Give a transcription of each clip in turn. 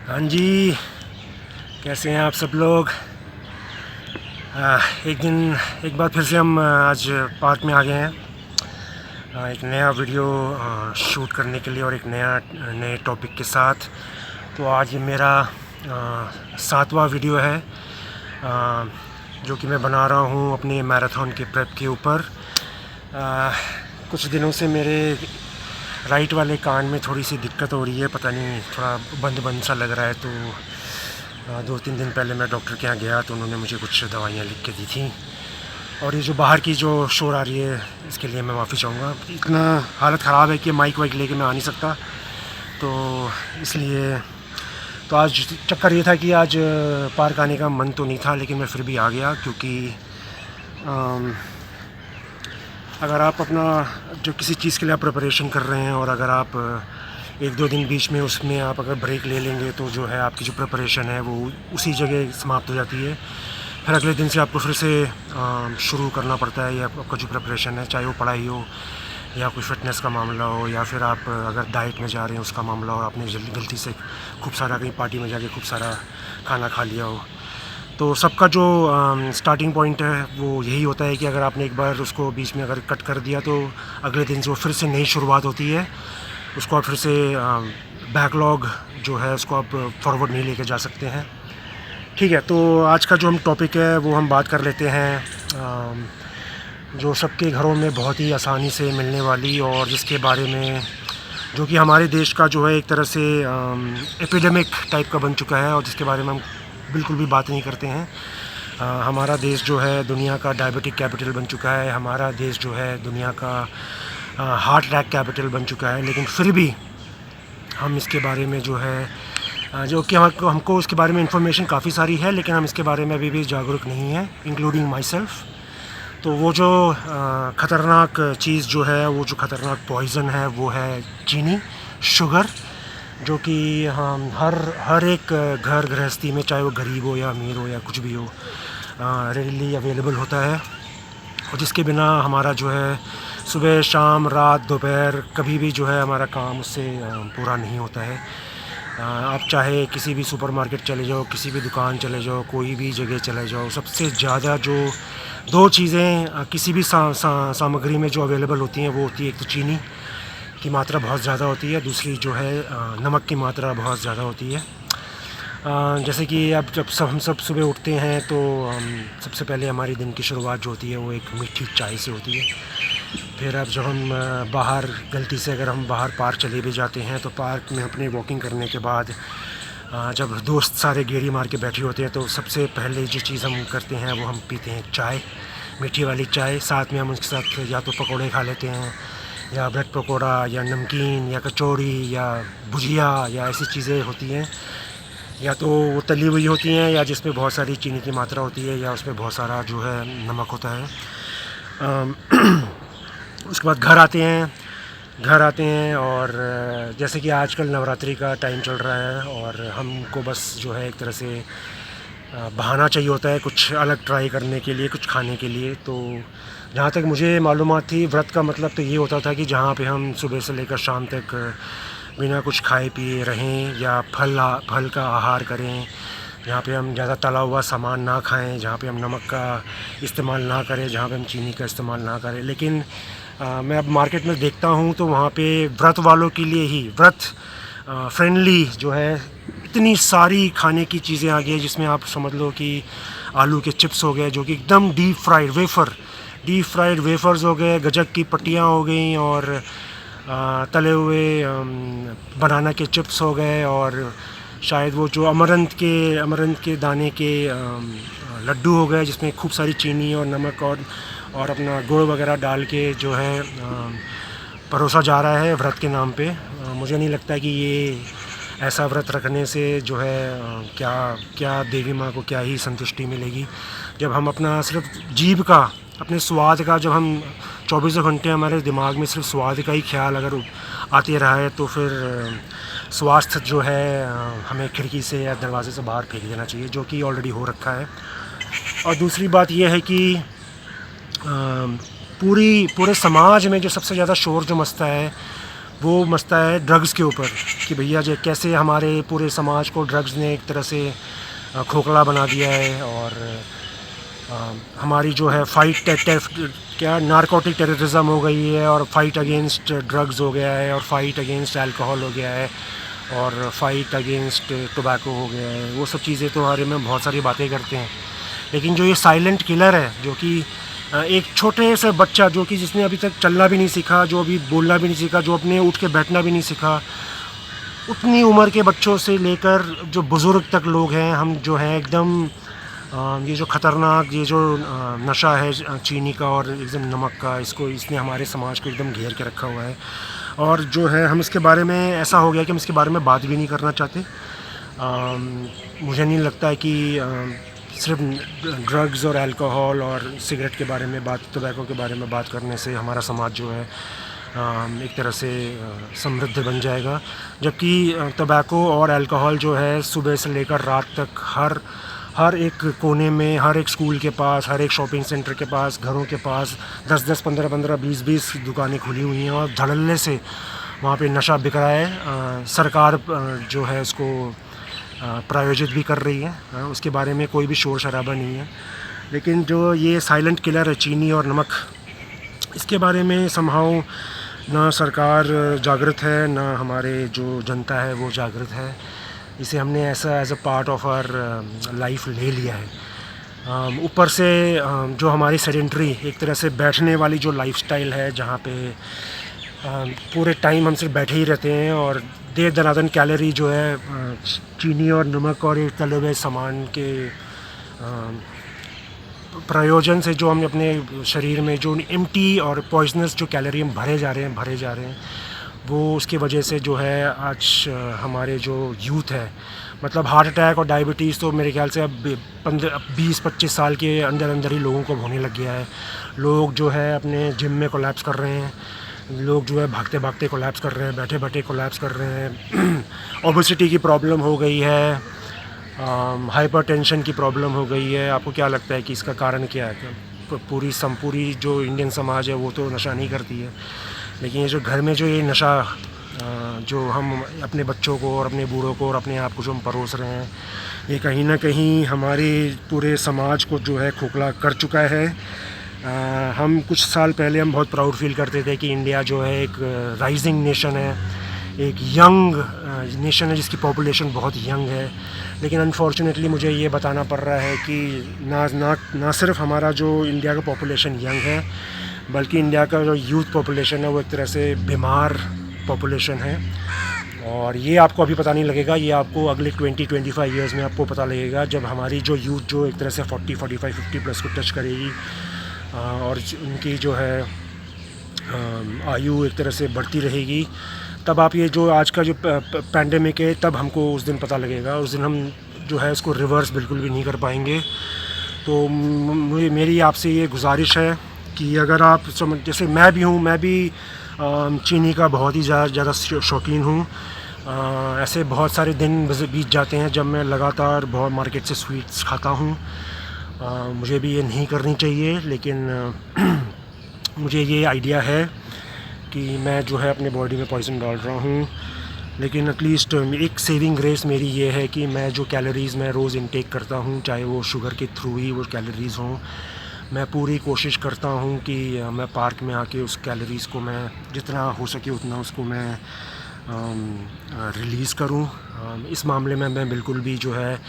हाँ जी, कैसे हैं आप सब लोग। एक बार फिर से हम आज पार्क में आ गए हैं एक नया वीडियो शूट करने के लिए और एक नए टॉपिक के साथ। तो आज ये मेरा 7वां वीडियो है जो कि मैं बना रहा हूँ अपने मैराथन के प्रेप के ऊपर। कुछ दिनों से मेरे राइट वाले कान में थोड़ी सी दिक्कत हो रही है, पता नहीं थोड़ा बंद बंद सा लग रहा है। तो 2-3 दिन पहले मैं डॉक्टर के यहाँ गया तो उन्होंने मुझे कुछ दवाइयाँ लिख के दी थी। और ये जो बाहर की जो शोर आ रही है इसके लिए मैं माफ़ी चाहूँगा। इतना हालत ख़राब है कि माइक वाइक लेके मैं आ नहीं सकता, तो इसलिए तो आज चक्कर ये था कि आज पार्क आने का मन तो नहीं था, लेकिन मैं फिर भी आ गया। क्योंकि अगर आप अपना जो किसी चीज़ के लिए आप प्रिपरेशन कर रहे हैं और अगर आप 1-2 दिन बीच में उसमें आप अगर ब्रेक ले लेंगे तो जो है आपकी जो प्रिपरेशन है वो उसी जगह समाप्त हो जाती है। फिर अगले दिन से आपको फिर से शुरू करना पड़ता है। या आपका जो प्रिपरेशन है, चाहे वो पढ़ाई हो या कोई फिटनेस का मामला हो या फिर आप अगर डाइट में जा रहे हैं उसका मामला हो, आपने जल्दी गलती से खूब सारा कहीं पार्टी में जाके खूब सारा खाना खा लिया हो, तो सबका जो स्टार्टिंग पॉइंट है वो यही होता है कि अगर आपने एक बार उसको बीच में अगर कट कर दिया तो अगले दिन से वो फिर से नई शुरुआत होती है। उसको आप फिर से बैकलॉग जो है उसको आप फॉरवर्ड नहीं लेके जा सकते हैं। ठीक है, तो आज का जो हम टॉपिक है वो हम बात कर लेते हैं जो सबके घरों में बहुत ही आसानी से मिलने वाली और जिसके बारे में जो कि हमारे देश का जो है एक तरह से एपिडेमिक टाइप का बन चुका है और जिसके बारे में हम बिल्कुल भी बात नहीं करते हैं। हमारा देश जो है दुनिया का डायबिटिक कैपिटल बन चुका है। हमारा देश जो है दुनिया का हार्ट अटैक कैपिटल बन चुका है। लेकिन फिर भी हम इसके बारे में जो है जो कि हमको इसके बारे में इंफॉर्मेशन काफ़ी सारी है, लेकिन हम इसके बारे में अभी भी जागरूक नहीं हैं, इंक्लूडिंग माई सेल्फ। तो वो जो ख़तरनाक चीज़ जो है, वो जो ख़तरनाक पॉइज़न है वो है चीनी, शुगर, जो कि हम हर एक घर गृहस्थी में, चाहे वो गरीब हो या अमीर हो या कुछ भी हो, रेडीली अवेलेबल होता है। और जिसके बिना हमारा जो है सुबह शाम रात दोपहर कभी भी जो है हमारा काम उससे पूरा नहीं होता है। आप चाहे किसी भी सुपरमार्केट चले जाओ, किसी भी दुकान चले जाओ, कोई भी जगह चले जाओ, सबसे ज़्यादा जो 2 चीज़ें किसी भी सामग्री में जो अवेलेबल होती हैं वो होती है, एक तो चीनी की मात्रा बहुत ज़्यादा होती है, दूसरी जो है नमक की मात्रा बहुत ज़्यादा होती है। जैसे कि अब जब हम सब सुबह उठते हैं तो सबसे पहले हमारी दिन की शुरुआत जो होती है वो एक मीठी चाय से होती है। फिर अब जब हम बाहर गलती से अगर हम बाहर पार्क चले भी जाते हैं तो पार्क में अपने वॉकिंग करने के बाद जब दोस्त सारे गेड़ी मार के बैठे होते हैं तो सबसे पहले जो चीज़ हम करते हैं वो हम पीते हैं चाय, मीठी वाली चाय। साथ में हम उसके साथ या तो पकौड़े खा लेते हैं या ब्रेड पकौड़ा या नमकीन या कचौड़ी या भुजिया या ऐसी चीज़ें होती हैं, या तो वो तली हुई होती हैं या जिसमें बहुत सारी चीनी की मात्रा होती है या उसमें बहुत सारा जो है नमक होता है। उसके बाद घर आते हैं और जैसे कि आजकल नवरात्रि का टाइम चल रहा है और हमको बस जो है एक तरह से बहाना चाहिए होता है कुछ अलग ट्राई करने के लिए, कुछ खाने के लिए। तो जहाँ तक मुझे मालूमात थी, व्रत का मतलब तो ये होता था कि जहाँ पे हम सुबह से लेकर शाम तक बिना कुछ खाए पिए रहें या फल का आहार करें, जहाँ पे हम ज़्यादा तला हुआ सामान ना खाएं, जहाँ पे हम नमक का इस्तेमाल ना करें, जहाँ पे हम चीनी का इस्तेमाल ना करें। लेकिन मैं अब मार्केट में देखता हूँ तो वहाँ पे व्रत वालों के लिए ही व्रत फ्रेंडली जो है इतनी सारी खाने की चीज़ें आ गई हैं, जिसमें आप समझ लो कि आलू के चिप्स हो गए जो कि एकदम डीप फ्राइड वेफर्स हो गए, गजक की पट्टियाँ हो गई और तले हुए बनाना के चिप्स हो गए और शायद वो जो अमरंथ के दाने के लड्डू हो गए जिसमें खूब सारी चीनी और नमक और अपना गुड़ वगैरह डाल के जो है परोसा जा रहा है व्रत के नाम पे। मुझे नहीं लगता कि ये ऐसा व्रत रखने से जो है क्या देवी माँ को क्या ही संतुष्टि मिलेगी, जब हम अपना सिर्फ जीभ का, अपने स्वाद का, जब हम 24 घंटे हमारे दिमाग में सिर्फ स्वाद का ही ख्याल अगर आते रहा है तो फिर स्वास्थ्य जो है हमें खिड़की से या दरवाजे से बाहर फेंक देना चाहिए, जो कि ऑलरेडी हो रखा है। और दूसरी बात यह है कि पूरे समाज में जो सबसे ज़्यादा शोर जो मचता है वो मसता है ड्रग्स के ऊपर कि भैया जो कैसे हमारे पूरे समाज को ड्रग्स ने एक तरह से खोखला बना दिया है। और हमारी जो है क्या नारकोटिक टेररिज्म हो गई है, और फाइट अगेंस्ट ड्रग्स हो गया है, और फाइट अगेंस्ट अल्कोहल हो गया है, और फाइट अगेंस्ट टोबैको हो गया है। वो सब चीज़ें तो हमारे में बहुत सारी बातें करते हैं, लेकिन जो ये साइलेंट किलर है, जो कि एक छोटे से बच्चा जो कि जिसने अभी तक चलना भी नहीं सीखा, जो अभी बोलना भी नहीं सीखा, जो अपने उठ के बैठना भी नहीं सीखा, उतनी उम्र के बच्चों से लेकर जो बुज़ुर्ग तक लोग हैं, हम जो हैं एकदम ये जो ख़तरनाक ये जो नशा है चीनी का और एकदम नमक का, इसने हमारे समाज को एकदम घेर के रखा हुआ है। और जो है हम इसके बारे में ऐसा हो गया कि हम इसके बारे में बात भी नहीं करना चाहते। मुझे नहीं लगता है कि सिर्फ ड्रग्स और अल्कोहल और सिगरेट के बारे में बात, टोबैको के बारे में बात करने से हमारा समाज जो है एक तरह से समृद्ध बन जाएगा। जबकि टोबैको और अल्कोहल जो है सुबह से लेकर रात तक हर एक कोने में, हर एक स्कूल के पास, हर एक शॉपिंग सेंटर के पास, घरों के पास 10-10, 15-15, 20-20 दुकानें खुली हुई हैं, और धड़ल्ले से वहाँ पे नशा बिक रहा है। सरकार जो है उसको प्रायोजित भी कर रही है, उसके बारे में कोई भी शोर शराबा नहीं है। लेकिन जो ये साइलेंट किलर है चीनी और नमक, इसके बारे में समहाउ ना सरकार जागृत है, ना हमारे जो जनता है वो जागृत है। इसे हमने ऐसा as a part of our life ले लिया है। ऊपर से जो हमारी सेडेंटरी एक तरह से बैठने वाली जो लाइफस्टाइल है, जहाँ पे पूरे टाइम हम सिर्फ बैठे ही रहते हैं, और देर दनादन कैलोरी जो है चीनी और नमक और एक तले हुए सामान के प्रयोजन से जो हम अपने शरीर में जो एम्प्टी और पॉइजनस जो कैलोरी हम भरे जा रहे हैं, वो उसकी वजह से जो है आज हमारे जो यूथ है, मतलब हार्ट अटैक और डायबिटीज़ तो मेरे ख्याल से अब 20-25 साल के अंदर अंदर ही लोगों को होने लग गया है। लोग जो है अपने जिम में कोलैप्स कर रहे हैं, लोग जो है भागते भागते कोलैप्स कर रहे हैं, बैठे बैठे कोलैप्स कर रहे हैं। ओबेसिटी की प्रॉब्लम हो गई है, हाइपरटेंशन की प्रॉब्लम हो गई है। आपको क्या लगता है कि इसका कारण क्या है? पूरी जो इंडियन समाज है वो तो नशा नहीं करती है, लेकिन ये जो घर में जो ये नशा जो हम अपने बच्चों को और अपने बूढ़ों को और अपने आप को जो हम परोस रहे हैं, ये कहीं ना कहीं हमारे पूरे समाज को जो है खोखला कर चुका है। हम कुछ साल पहले हम बहुत प्राउड फील करते थे कि इंडिया जो है एक राइजिंग नेशन है, एक यंग नेशन है जिसकी पॉपुलेशन बहुत यंग है। लेकिन अनफॉर्चुनेटली मुझे ये बताना पड़ रहा है कि ना सिर्फ हमारा जो इंडिया का पॉपुलेशन यंग है, बल्कि इंडिया का जो यूथ पॉपुलेशन है वो एक तरह से बीमार पॉपुलेशन है। और ये आपको अभी पता नहीं लगेगा, ये आपको अगले 20-25 ईयर्स में आपको पता लगेगा, जब हमारी जो यूथ जो एक तरह से 40, 45, 50 प्लस को टच करेगी, और उनकी जो है आयु एक तरह से बढ़ती रहेगी, तब आप ये जो आज का जो पैंडेमिक है, तब हमको उस दिन पता लगेगा। उस दिन हम जो है इसको रिवर्स बिल्कुल भी नहीं कर पाएंगे। तो मेरी आपसे ये गुजारिश है कि अगर आप जैसे मैं भी हूँ, मैं भी चीनी का बहुत ही ज़्यादा शौकीन हूँ। ऐसे बहुत सारे दिन बीत जाते हैं जब मैं लगातार बहुत मार्केट से स्वीट्स खाता हूँ। मुझे भी ये नहीं करनी चाहिए, लेकिन मुझे ये आइडिया है कि मैं जो है अपने बॉडी में पॉइज़न डाल रहा हूँ। लेकिन एटलीस्ट एक सेविंग ग्रेस मेरी ये है कि मैं जो कैलोरीज़ मैं रोज़ इंटेक करता हूँ, चाहे वो शुगर के थ्रू ही वो कैलोरीज़ हों, मैं पूरी कोशिश करता हूँ कि मैं पार्क में आके उस कैलोरीज़ को मैं जितना हो सके उतना उसको मैं रिलीज़ करूँ। इस मामले में मैं बिल्कुल भी जो है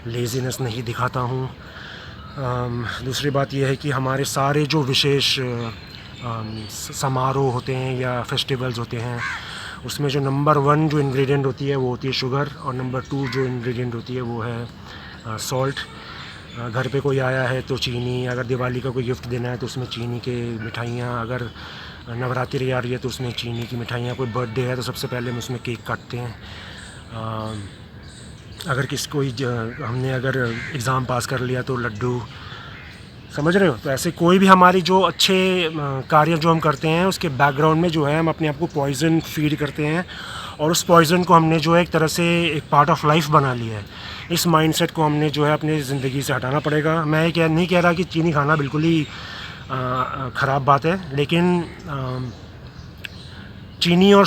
लेज़ीनेस नहीं दिखाता हूँ। दूसरी बात यह है कि हमारे सारे जो विशेष समारोह होते हैं या फेस्टिवल्स होते हैं, उसमें जो नंबर 1 जो इंग्रेडिएंट होती है वो होती है शुगर, और नंबर 2 जो इंग्रेडिएंट होती है वो है सॉल्ट। घर पे कोई आया है तो चीनी, अगर दिवाली का कोई गिफ्ट देना है तो उसमें चीनी के मिठाइयाँ, अगर नवरात्रि आ रही है तो उसमें चीनी की मिठाइयाँ, कोई बर्थडे है तो सबसे पहले हम उसमें केक काटते हैं। अगर हमने अगर एग्ज़ाम पास कर लिया तो लड्डू, समझ रहे हो? तो ऐसे कोई भी हमारी जो अच्छे कार्य जो हम करते हैं उसके बैकग्राउंड में जो है हम अपने आप को पॉइज़न फीड करते हैं, और उस पॉइज़न को हमने जो है एक तरह से एक पार्ट ऑफ लाइफ बना लिया है। इस माइंडसेट को हमने जो है अपनी ज़िंदगी से हटाना पड़ेगा। मैं नहीं कह रहा कि चीनी खाना बिल्कुल ही ख़राब बात है, लेकिन चीनी और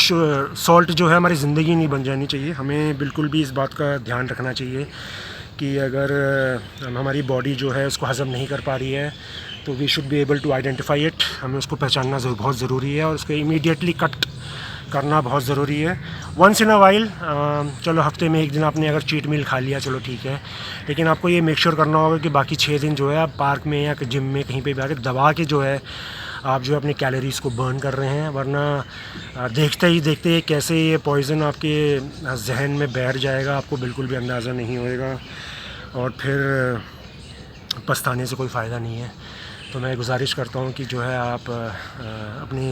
सॉल्ट जो है हमारी ज़िंदगी नहीं बन जानी चाहिए। हमें बिल्कुल भी इस बात का ध्यान रखना चाहिए कि अगर हमारी बॉडी जो है उसको हज़म नहीं कर पा रही है तो we should be able to identify it. हमें उसको पहचानना बहुत ज़रूरी है और उसको इमीडिएटली कट करना बहुत ज़रूरी है। वंस इन अ वाइल, चलो हफ्ते में एक दिन आपने अगर चीट मील खा लिया चलो ठीक है, लेकिन आपको ये मेक श्योर करना होगा कि बाकी 6 दिन जो है आप पार्क में या जिम में कहीं पे भी आके दबा के जो है आप जो है अपनी कैलोरीज़ को बर्न कर रहे हैं। वरना देखते ही देखते कैसे ये पॉइज़न आपके जहन में बैठ जाएगा आपको बिल्कुल भी अंदाज़ा नहीं होएगा और फिर पछताने से कोई फ़ायदा नहीं है। तो मैं गुजारिश करता हूँ कि जो है आप अपनी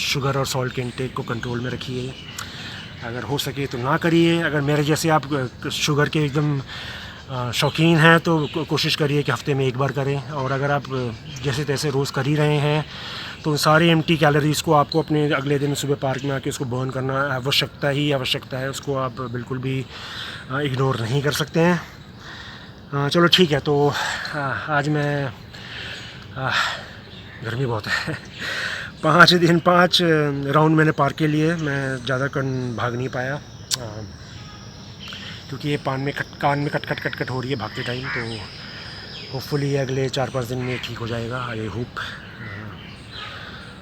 शुगर और सॉल्ट के इंटेक को कंट्रोल में रखिए। अगर हो सके तो ना करिए। अगर मेरे जैसे आप शुगर के एकदम शौकीन हैं तो कोशिश करिए कि हफ्ते में एक बार करें। और अगर आप जैसे तैसे रोज़ कर ही रहे हैं तो सारी एम्प्टी कैलोरीज़ को आपको अपने अगले दिन सुबह पार्क में आके उसको बर्न करना आवश्यकता है। उसको आप बिल्कुल भी इग्नोर नहीं कर सकते हैं। चलो ठीक है, तो आज मैं गर्मी बहुत है 5 राउंड मैंने पार्क के लिए, मैं ज़्यादा भाग नहीं पाया क्योंकि ये कान में कट हो रही है भागते टाइम। तो होपफुली अगले 4-5 दिन में ठीक हो जाएगा, आई होप।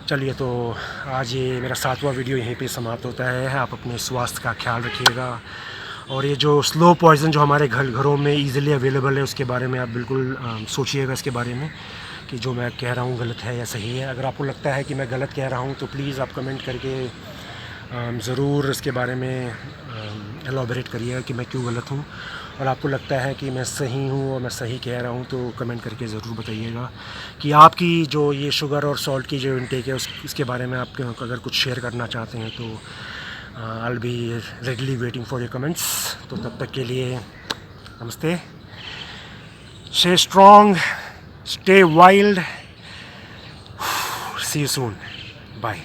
चलिए, तो आज ये मेरा 7वां वीडियो यहीं पे समाप्त होता है। आप अपने स्वास्थ्य का ख्याल रखिएगा और ये जो स्लो पॉइज़न जो हमारे घरों में ईज़िली अवेलेबल है उसके बारे में आप बिल्कुल सोचिएगा इसके बारे में कि जो मैं कह रहा हूँ गलत है या सही है। अगर आपको लगता है कि मैं गलत कह रहा हूँ तो प्लीज़ आप कमेंट करके ज़रूर इसके बारे में एलॉबरेट करिएगा कि मैं क्यों गलत हूँ। और आपको लगता है कि मैं सही हूँ और मैं सही कह रहा हूँ तो कमेंट करके ज़रूर बताइएगा कि आपकी जो ये शुगर और सॉल्ट की जो इंटेक है उसके बारे में आप अगर कुछ शेयर करना चाहते हैं तो I will be readily waiting for your comments. तो तब तक के लिए नमस्ते, stay strong, stay wild, see you soon, bye।